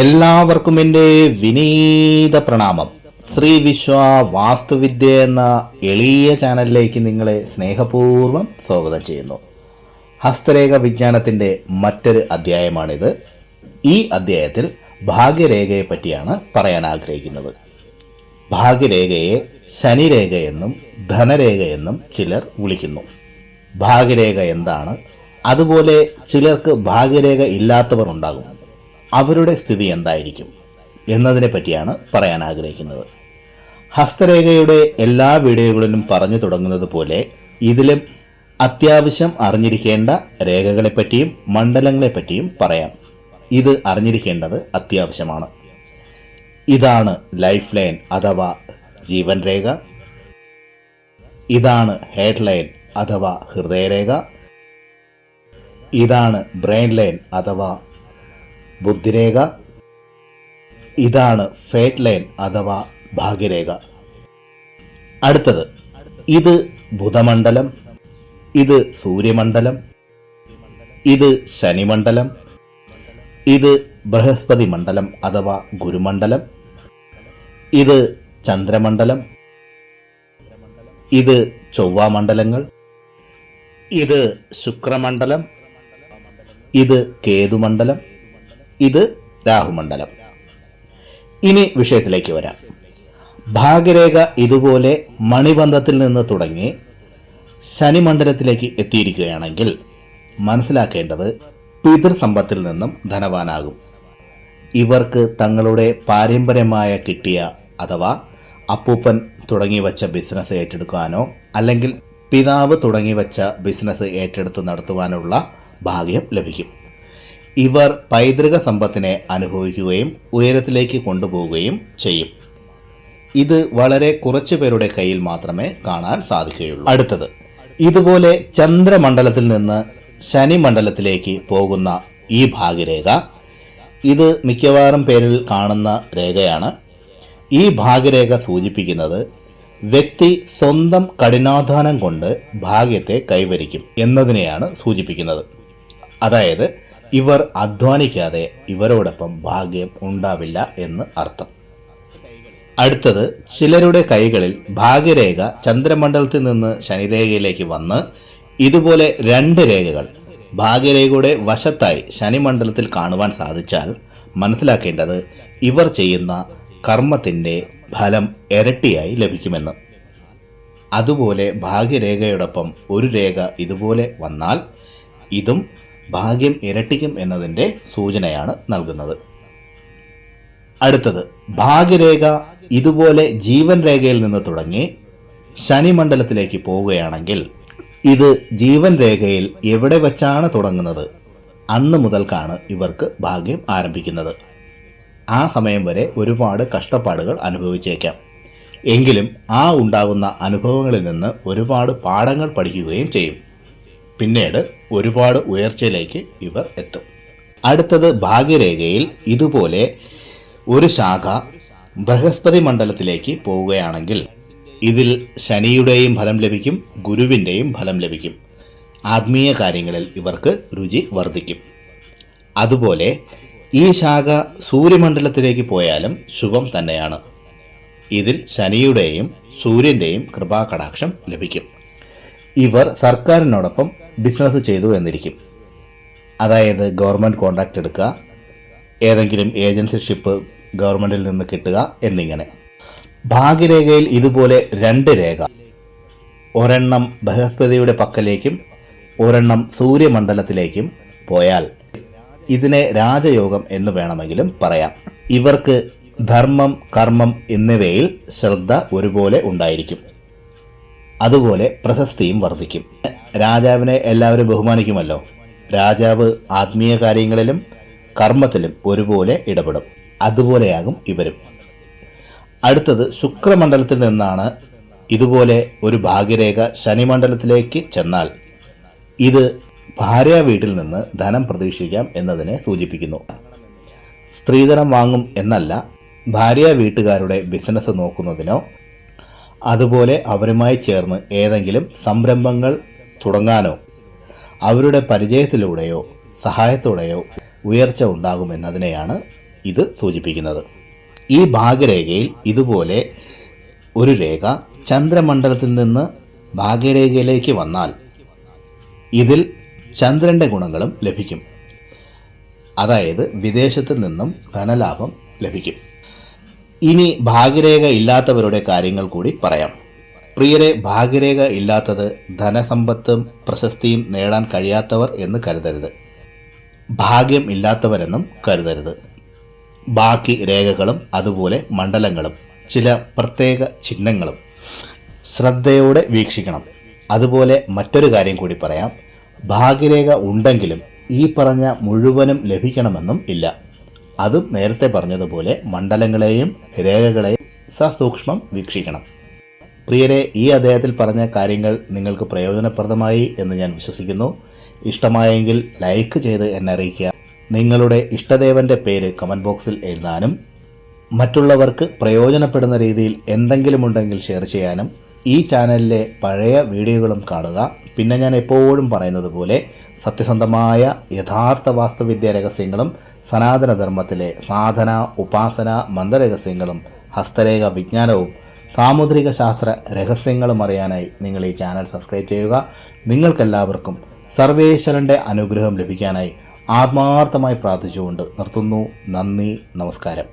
എല്ലാവർക്കും എൻ്റെ വിനീത പ്രണാമം. ശ്രീ വിശ്വ വാസ്തുവിദ്യ എന്ന എളിയ ചാനലിലേക്ക് നിങ്ങളെ സ്നേഹപൂർവ്വം സ്വാഗതം ചെയ്യുന്നു. ഹസ്തരേഖ വിജ്ഞാനത്തിൻ്റെ മറ്റൊരു അധ്യായമാണിത്. ഈ അധ്യായത്തിൽ ഭാഗ്യരേഖയെ പറ്റിയാണ് പറയാൻ ആഗ്രഹിക്കുന്നത്. ഭാഗ്യരേഖയെ ശനിരേഖയെന്നും ധനരേഖയെന്നും ചിലർ വിളിക്കുന്നു. ഭാഗ്യരേഖ എന്താണ്? അതുപോലെ ചിലർക്ക് ഭാഗ്യരേഖ ഇല്ലാത്തവർ ഉണ്ടാകും. അവരുടെ സ്ഥിതി എന്തായിരിക്കും എന്നതിനെ പറ്റിയാണ് പറയാൻ ആഗ്രഹിക്കുന്നത്. ഹസ്തരേഖയുടെ എല്ലാ വീഡിയോകളിലും പറഞ്ഞു തുടങ്ങുന്നത് പോലെ ഇതിലും അത്യാവശ്യം അറിഞ്ഞിരിക്കേണ്ട രേഖകളെപ്പറ്റിയും മണ്ഡലങ്ങളെപ്പറ്റിയും പറയാം. ഇത് അറിഞ്ഞിരിക്കേണ്ടത് അത്യാവശ്യമാണ്. ഇതാണ് ലൈഫ് ലൈൻ അഥവാ ജീവൻ രേഖ. ഇതാണ് ഹെഡ് ലൈൻ അഥവാ ഹൃദയരേഖ. ഇതാണ് ബ്രെയിൻ ലൈൻ അഥവാ ബുദ്ധിരേഖ. ഇതാണ് ഫേറ്റ് ലൈൻ അഥവാ ഭാഗ്യരേഖ. അടുത്തത് ഇത് ബുധമണ്ഡലം, ഇത് സൂര്യമണ്ഡലം, ഇത് ശനിമണ്ഡലം, ഇത് ബൃഹസ്പതി മണ്ഡലം അഥവാ ഗുരുമണ്ഡലം, ഇത് ചന്ദ്രമണ്ഡലം, ഇത് ചൊവ്വാമണ്ഡലങ്ങൾ, ഇത് ശുക്രമണ്ഡലം, ഇത് കേതുമണ്ഡലം, ഇത് രാഹുമണ്ഡലം. ഇനി വിഷയത്തിലേക്ക് വരാം. ഭാഗ്യരേഖ ഇതുപോലെ മണിബന്ധത്തിൽ നിന്ന് തുടങ്ങി ശനിമണ്ഡലത്തിലേക്ക് എത്തിയിരിക്കുകയാണെങ്കിൽ മനസ്സിലാക്കേണ്ടത് പിതൃസമ്പത്തിൽ നിന്നും ധനവാനാകും. ഇവർക്ക് തങ്ങളുടെ പാരമ്പര്യമായ കിട്ടിയ അഥവാ അപ്പൂപ്പൻ തുടങ്ങി വച്ച ബിസിനസ് ഏറ്റെടുക്കാനോ അല്ലെങ്കിൽ പിതാവ് തുടങ്ങി വച്ച ബിസിനസ് ഏറ്റെടുത്ത് നടത്തുവാനുള്ള ഭാഗ്യം ലഭിക്കും. ഇവർ പൈതൃക സമ്പത്തിനെ അനുഭവിക്കുകയും ഉയരത്തിലേക്ക് കൊണ്ടുപോവുകയും ചെയ്യും. ഇത് വളരെ കുറച്ചു പേരുടെ കയ്യിൽ മാത്രമേ കാണാൻ സാധിക്കുകയുള്ളൂ. അടുത്തത് ഇതുപോലെ ചന്ദ്രമണ്ഡലത്തിൽ നിന്ന് ശനി മണ്ഡലത്തിലേക്ക് പോകുന്ന ഈ ഭാഗ്യരേഖ, ഇത് മിക്കവാറും പേരിൽ കാണുന്ന രേഖയാണ്. ഈ ഭാഗ്യരേഖ സൂചിപ്പിക്കുന്നത് വ്യക്തി സ്വന്തം കഠിനാധ്വാനം കൊണ്ട് ഭാഗ്യത്തെ കൈവരിക്കും എന്നതിനെയാണ് സൂചിപ്പിക്കുന്നത്. അതായത് ഇവർ അധ്വാനിക്കാതെ ഇവരോടൊപ്പം ഭാഗ്യം ഉണ്ടാവില്ല എന്ന് അർത്ഥം. അടുത്തത് ചിലരുടെ കൈകളിൽ ഭാഗ്യരേഖ ചന്ദ്രമണ്ഡലത്തിൽ നിന്ന് ശനിരേഖയിലേക്ക് വന്ന് ഇതുപോലെ രണ്ട് രേഖകൾ ഭാഗ്യരേഖയുടെ വശത്തായി ശനിമണ്ഡലത്തിൽ കാണുവാൻ സാധിച്ചാൽ മനസ്സിലാക്കേണ്ടത് ഇവർ ചെയ്യുന്ന കർമ്മത്തിൻ്റെ ഫലം ഇരട്ടിയായി ലഭിക്കുമെന്ന്. അതുപോലെ ഭാഗ്യരേഖയോടൊപ്പം ഒരു രേഖ ഇതുപോലെ വന്നാൽ ഇതും ഭാഗ്യം ഇരട്ടിക്കും എന്നതിൻ്റെ സൂചനയാണ് നൽകുന്നത്. അടുത്തത് ഭാഗ്യരേഖ ഇതുപോലെ ജീവൻ രേഖയിൽ നിന്ന് തുടങ്ങി ശനിമണ്ഡലത്തിലേക്ക് പോവുകയാണെങ്കിൽ ഇത് ജീവൻ രേഖയിൽ എവിടെ വച്ചാണ് തുടങ്ങുന്നത് അന്ന് മുതൽക്കാണ് ഇവർക്ക് ഭാഗ്യം ആരംഭിക്കുന്നത്. ആ സമയം വരെ ഒരുപാട് കഷ്ടപ്പാടുകൾ അനുഭവിച്ചേക്കാം. എങ്കിലും ആ ഉണ്ടാകുന്ന അനുഭവങ്ങളിൽ നിന്ന് ഒരുപാട് പാഠങ്ങൾ പഠിക്കുകയും ചെയ്യും. പിന്നീട് ഒരുപാട് ഉയർച്ചയിലേക്ക് ഇവർ എത്തും. അടുത്തത് ഭാഗ്യരേഖയിൽ ഇതുപോലെ ഒരു ശാഖ ബൃഹസ്പതി മണ്ഡലത്തിലേക്ക് പോവുകയാണെങ്കിൽ ഇതിൽ ശനിയുടെയും ഫലം ലഭിക്കും, ഗുരുവിൻ്റെയും ഫലം ലഭിക്കും. ആത്മീയ കാര്യങ്ങളിൽ ഇവർക്ക് രുചി വർദ്ധിക്കും. അതുപോലെ ഈ ശാഖ സൂര്യമണ്ഡലത്തിലേക്ക് പോയാലും ശുഭം തന്നെയാണ്. ഇതിൽ ശനിയുടെയും സൂര്യൻ്റെയും കൃപാകടാക്ഷം ലഭിക്കും. ഇവർ സർക്കാരിനോടൊപ്പം ബിസിനസ് ചെയ്തു എന്നിരിക്കും. അതായത് ഗവൺമെൻറ് കോൺട്രാക്റ്റ് എടുക്കുക, ഏതെങ്കിലും ഏജൻസിഷിപ്പ് ഗവൺമെൻറ്റിൽ നിന്ന് കിട്ടുക എന്നിങ്ങനെ. ഭാഗ്യരേഖയിൽ ഇതുപോലെ രണ്ട് രേഖ, ഒരെണ്ണം ബൃഹസ്പതിയുടെ പക്കലേക്കും ഒരെണ്ണം സൂര്യമണ്ഡലത്തിലേക്കും പോയാൽ ഇതിനെ രാജയോഗം എന്ന് വേണമെങ്കിലും പറയാം. ഇവർക്ക് ധർമ്മം, കർമ്മം എന്നിവയിൽ ശ്രദ്ധ ഒരുപോലെ ഉണ്ടായിരിക്കും. അതുപോലെ പ്രശസ്തിയും വർദ്ധിക്കും. രാജാവിനെ എല്ലാവരും ബഹുമാനിക്കുമല്ലോ. രാജാവ് ആത്മീയ കാര്യങ്ങളിലും കർമ്മത്തിലും ഒരുപോലെ ഇടപെടും. അതുപോലെയാകും ഇവരും. അടുത്തത് ശുക്രമണ്ഡലത്തിൽ നിന്നാണ് ഇതുപോലെ ഒരു ഭാഗ്യരേഖ ശനിമണ്ഡലത്തിലേക്ക് ചെന്നാൽ ഇത് ഭാര്യ വീട്ടിൽ നിന്ന് ധനം പ്രതീക്ഷിക്കാം എന്നതിനെ സൂചിപ്പിക്കുന്നു. സ്ത്രീധനം വാങ്ങും എന്നല്ല, ഭാര്യ വീട്ടുകാരുടെ ബിസിനസ് നോക്കുന്നതിനോ അതുപോലെ അവരുമായി ചേർന്ന് ഏതെങ്കിലും സംരംഭങ്ങൾ തുടങ്ങാനോ അവരുടെ പരിചയത്തിലൂടെയോ സഹായത്തോടെയോ ഉയർച്ച ഉണ്ടാകുമെന്നതിനെയാണ് ഇത് സൂചിപ്പിക്കുന്നത്. ഈ ഭാഗ്യരേഖയിൽ ഇതുപോലെ ഒരു രേഖ ചന്ദ്രമണ്ഡലത്തിൽ നിന്ന് ഭാഗ്യരേഖയിലേക്ക് വന്നാൽ ഇതിൽ ചന്ദ്രൻ്റെ ഗുണങ്ങളും ലഭിക്കും. അതായത് വിദേശത്ത് നിന്നും ധനലാഭം ലഭിക്കും. ഇനി ഭാഗ്യരേഖ ഇല്ലാത്തവരുടെ കാര്യങ്ങൾ കൂടി പറയാം. പ്രിയരെ, ഭാഗ്യരേഖ ഇല്ലാത്തത് ധനസമ്പത്തും പ്രശസ്തിയും നേടാൻ കഴിയാത്തവർ എന്ന് കരുതരുത്, ഭാഗ്യം ഇല്ലാത്തവരെന്നും കരുതരുത്. ബാക്കി രേഖകളും അതുപോലെ മണ്ഡലങ്ങളും ചില പ്രത്യേക ചിഹ്നങ്ങളും ശ്രദ്ധയോടെ വീക്ഷിക്കണം. അതുപോലെ മറ്റൊരു കാര്യം കൂടി പറയാം. ഭാഗ്യരേഖ ഉണ്ടെങ്കിലും ഈ പറഞ്ഞ മുഴുവനും ലഭിക്കണമെന്നും ഇല്ല. അതും നേരത്തെ പറഞ്ഞതുപോലെ മണ്ഡലങ്ങളെയും രേഖകളെയും സസൂക്ഷ്മം വീക്ഷിക്കണം. പ്രിയരെ, ഈ അധ്യായത്തിൽ പറഞ്ഞ കാര്യങ്ങൾ നിങ്ങൾക്ക് പ്രയോജനപ്രദമായി എന്ന് ഞാൻ വിശ്വസിക്കുന്നു. ഇഷ്ടമായെങ്കിൽ ലൈക്ക് ചെയ്ത് എന്നെ അറിയിക്കുക. നിങ്ങളുടെ ഇഷ്ടദേവൻ്റെ പേര് കമൻറ്റ് ബോക്സിൽ എഴുതാനും മറ്റുള്ളവർക്ക് പ്രയോജനപ്പെടുന്ന രീതിയിൽ എന്തെങ്കിലും ഉണ്ടെങ്കിൽ ഷെയർ ചെയ്യാനും ഈ ചാനലിലെ പഴയ വീഡിയോകളും കാണുക. പിന്നെ ഞാൻ എപ്പോഴും പറയുന്നത് പോലെ സത്യസന്ധമായ യഥാർത്ഥ വാസ്തുവിദ്യ രഹസ്യങ്ങളും സനാതനധർമ്മത്തിലെ സാധന, ഉപാസന, മന്ത്രരഹസ്യങ്ങളും ഹസ്തരേഖ വിജ്ഞാനവും സാമുദ്രിക ശാസ്ത്ര രഹസ്യങ്ങളും അറിയാനായി നിങ്ങൾ ഈ ചാനൽ സബ്സ്ക്രൈബ് ചെയ്യുക. നിങ്ങൾക്കെല്ലാവർക്കും സർവേശ്വരൻ്റെ അനുഗ്രഹം ലഭിക്കാനായി ആത്മാർത്ഥമായി പ്രാർത്ഥിച്ചുകൊണ്ട് നിർത്തുന്നു. നന്ദി, നമസ്കാരം.